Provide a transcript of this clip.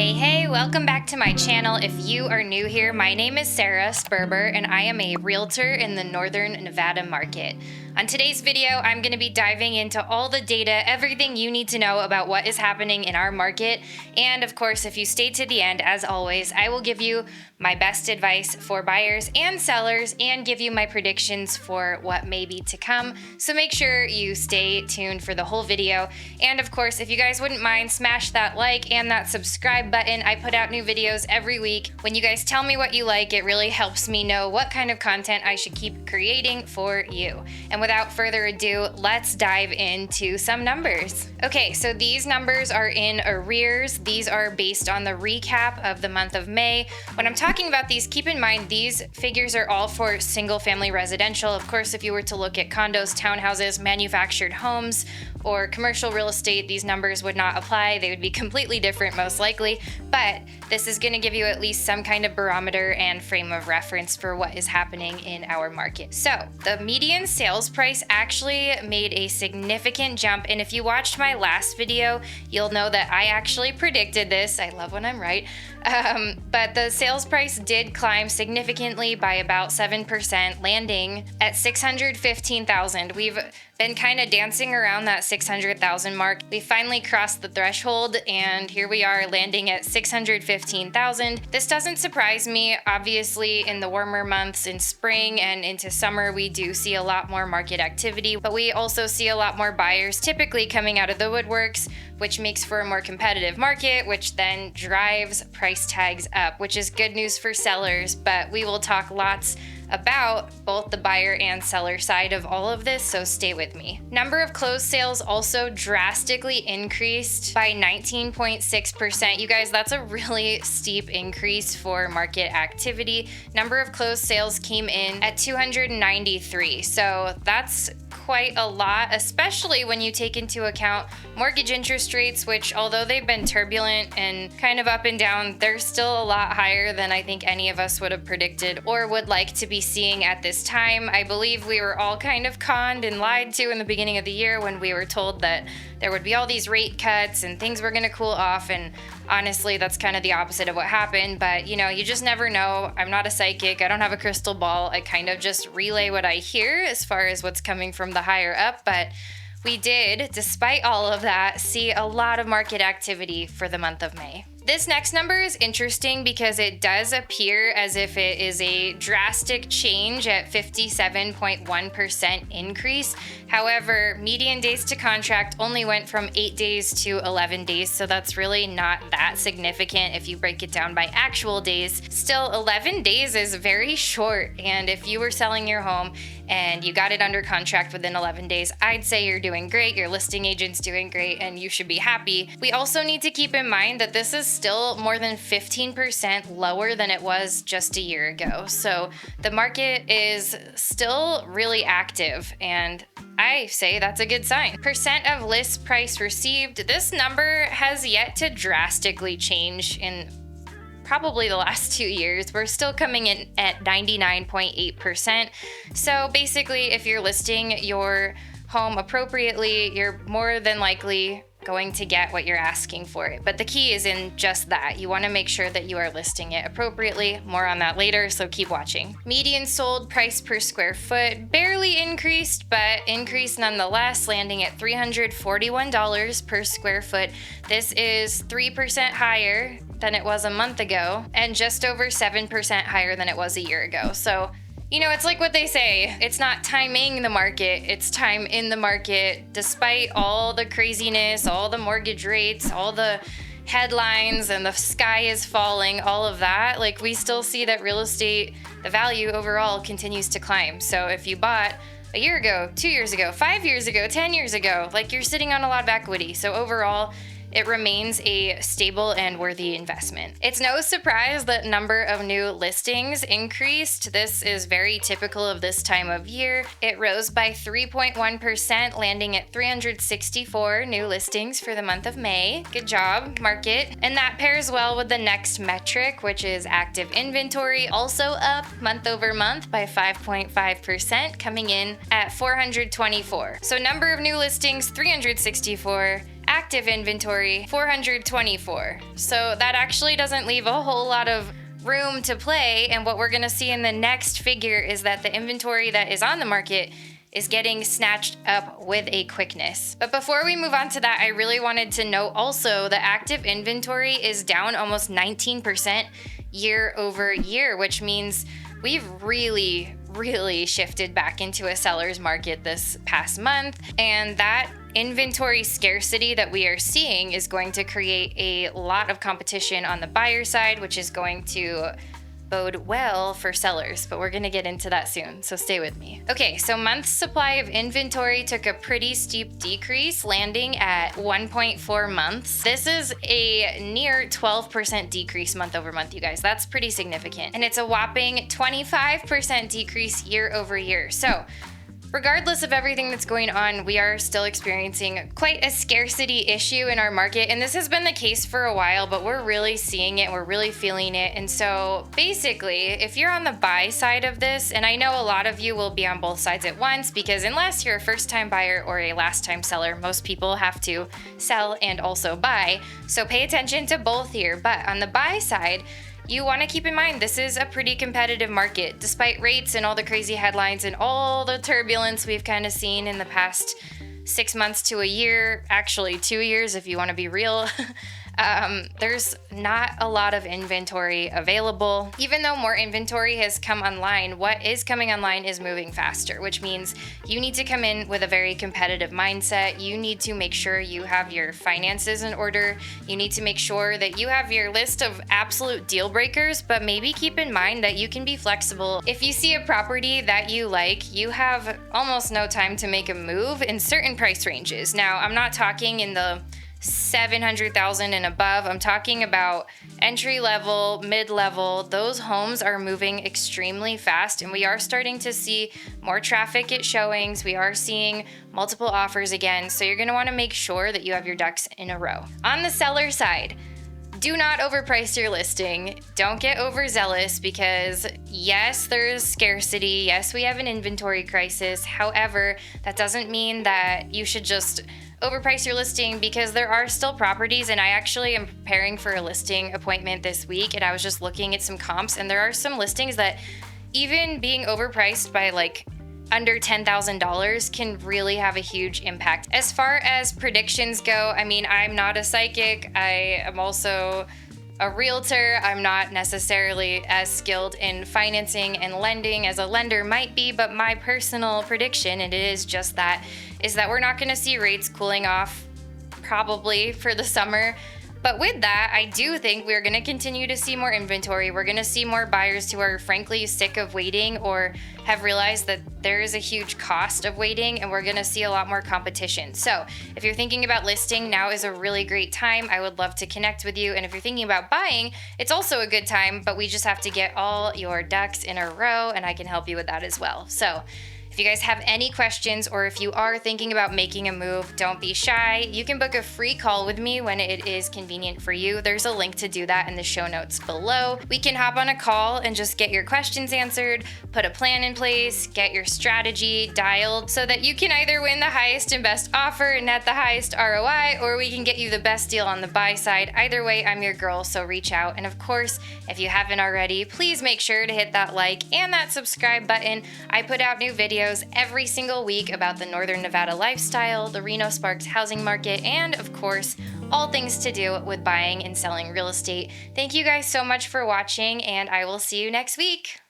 Hey, welcome back to my channel. If you are new here, my name is Sarah Sperber and I am a realtor in the Northern Nevada market. On today's video, I'm going to be diving into all the data, everything you need to know about what is happening in our market. And of course, if you stay to the end, as always, I will give you my best advice for buyers and sellers and give you my predictions for what may be to come. So make sure you stay tuned for the whole video. And of course, if you guys wouldn't mind, smash that like and that subscribe button. I put out new videos every week. When you guys tell me what you like, it really helps me know what kind of content I should keep creating for you. And without further ado, let's dive into some numbers. Okay, so these numbers are in arrears. These are based on the recap of the month of May. When I'm talking about these, keep in mind these figures are all for single family residential. Of course, if you were to look at condos, townhouses, manufactured homes, or commercial real estate, these numbers would not apply. They would be completely different most likely, but this is going to give you at least some kind of barometer and frame of reference for what is happening in our market. So the median sales price actually made a significant jump, and if you watched my last video, you'll know that I actually predicted this. I love when I'm right. But the sales price did climb significantly by about 7%, landing at $615,000. We've been kind of dancing around that 600,000 mark. We finally crossed the threshold, and here we are landing at 615,000. This doesn't surprise me. Obviously, in the warmer months in spring and into summer, we do see a lot more market activity, but we also see a lot more buyers typically coming out of the woodworks, which makes for a more competitive market, which then drives price tags up, which is good news for sellers. But we will talk lots about both the buyer and seller side of all of this, so stay with me. Number of closed sales also drastically increased by 19.6%. You guys, that's a really steep increase for market activity. Number of closed sales came in at 293, so that's quite a lot, especially when you take into account mortgage interest rates, which although they've been turbulent and kind of up and down, they're still a lot higher than I think any of us would have predicted or would like to be seeing at this time. I believe we were all kind of conned and lied to in the beginning of the year when we were told that there would be all these rate cuts and things were going to cool off, and honestly, that's kind of the opposite of what happened. But you know, you just never know. I'm not a psychic. I don't have a crystal ball. I kind of just relay what I hear as far as what's coming from the higher up. But we did, despite all of that, see a lot of market activity for the month of May. This next number is interesting because it does appear as if it is a drastic change at 57.1% increase. However, median days to contract only went from 8 days to 11 days, so that's really not that significant if you break it down by actual days. Still, 11 days is very short, and if you were selling your home and you got it under contract within 11 days, I'd say you're doing great, your listing agent's doing great, and you should be happy. We also need to keep in mind that this is still more than 15% lower than it was just a year ago. So the market is still really active, and I say that's a good sign. Percent of list price received. This number has yet to drastically change in probably the last 2 years. We're still coming in at 99.8%. So basically, if you're listing your home appropriately, you're more than likely going to get what you're asking for it. But the key is in just that. You want to make sure that you are listing it appropriately. More on that later, so keep watching. Median sold price per square foot barely increased, but increased nonetheless, landing at $341 per square foot. This is 3% higher than it was a month ago and just over 7% higher than it was a year ago. So you know, it's like what they say, it's not timing the market, it's time in the market. Despite all the craziness, all the mortgage rates, all the headlines and the sky is falling, all of that, like we still see that real estate, the value overall continues to climb. So if you bought a year ago, 2 years ago, 5 years ago, 10 years ago, like you're sitting on a lot of equity. So overall, it remains a stable and worthy investment. It's no surprise that number of new listings increased. This is very typical of this time of year. It rose by 3.1%, landing at 364 new listings for the month of May. Good job, market. And that pairs well with the next metric, which is active inventory, also up month over month by 5.5%, coming in at 424. So number of new listings, 364. active inventory, 424. So that actually doesn't leave a whole lot of room to play. And what we're gonna see in the next figure is that the inventory that is on the market is getting snatched up with a quickness. But before we move on to that, I really wanted to note also the active inventory is down almost 19% year over year, which means we've really shifted back into a seller's market this past month. And that inventory scarcity that we are seeing is going to create a lot of competition on the buyer side, which is going to bode well for sellers, but we're gonna get into that soon, so stay with me. Okay, so month's supply of inventory took a pretty steep decrease, landing at 1.4 months. This is a near 12% decrease month over month, you guys. That's pretty significant. And it's a whopping 25% decrease year over year. So regardless of everything that's going on, we are still experiencing quite a scarcity issue in our market. And this has been the case for a while, but we're really seeing it, we're really feeling it. And so basically, if you're on the buy side of this, and I know a lot of you will be on both sides at once, because unless you're a first-time buyer or a last-time seller, most people have to sell and also buy. So pay attention to both here. But on the buy side, you want to keep in mind this is a pretty competitive market. Despite rates and all the crazy headlines and all the turbulence we've kind of seen in the past 6 months to a year, actually 2 years if you want to be real, there's not a lot of inventory available. Even though more inventory has come online, what is coming online is moving faster, which means you need to come in with a very competitive mindset. You need to make sure you have your finances in order. You need to make sure that you have your list of absolute deal breakers, but maybe keep in mind that you can be flexible. If you see a property that you like, you have almost no time to make a move in certain price ranges. Now, I'm not talking in the 700,000 and above. I'm talking about entry level, mid level. Those homes are moving extremely fast, and we are starting to see more traffic at showings. We are seeing multiple offers again. So you're going to want to make sure that you have your ducks in a row. On the seller side, do not overprice your listing. Don't get overzealous, because yes, there's scarcity. Yes, we have an inventory crisis. However, that doesn't mean that you should just overprice your listing, because there are still properties, and I actually am preparing for a listing appointment this week, and I was just looking at some comps, and there are some listings that even being overpriced by like under $10,000 can really have a huge impact. As far as predictions go, I mean, I'm not a psychic. I am also a realtor. I'm not necessarily as skilled in financing and lending as a lender might be, but my personal prediction, and it is just that, is that we're not going to see rates cooling off probably for the summer. But with that, I do think we're going to continue to see more inventory. We're going to see more buyers who are frankly sick of waiting or have realized that there is a huge cost of waiting, and we're going to see a lot more competition. So if you're thinking about listing, now is a really great time. I would love to connect with you. And if you're thinking about buying, it's also a good time, but we just have to get all your ducks in a row, and I can help you with that as well. So if you guys have any questions, or if you are thinking about making a move, don't be shy. You can book a free call with me when it is convenient for you. There's a link to do that in the show notes below. We can hop on a call and just get your questions answered, put a plan in place, get your strategy dialed so that you can either win the highest and best offer, net the highest ROI, or we can get you the best deal on the buy side. Either way, I'm your girl, so reach out. And of course, if you haven't already, please make sure to hit that like and that subscribe button. I put out new videos every single week about the Northern Nevada lifestyle, the Reno Sparks housing market, and of course, all things to do with buying and selling real estate. Thank you guys so much for watching, and I will see you next week.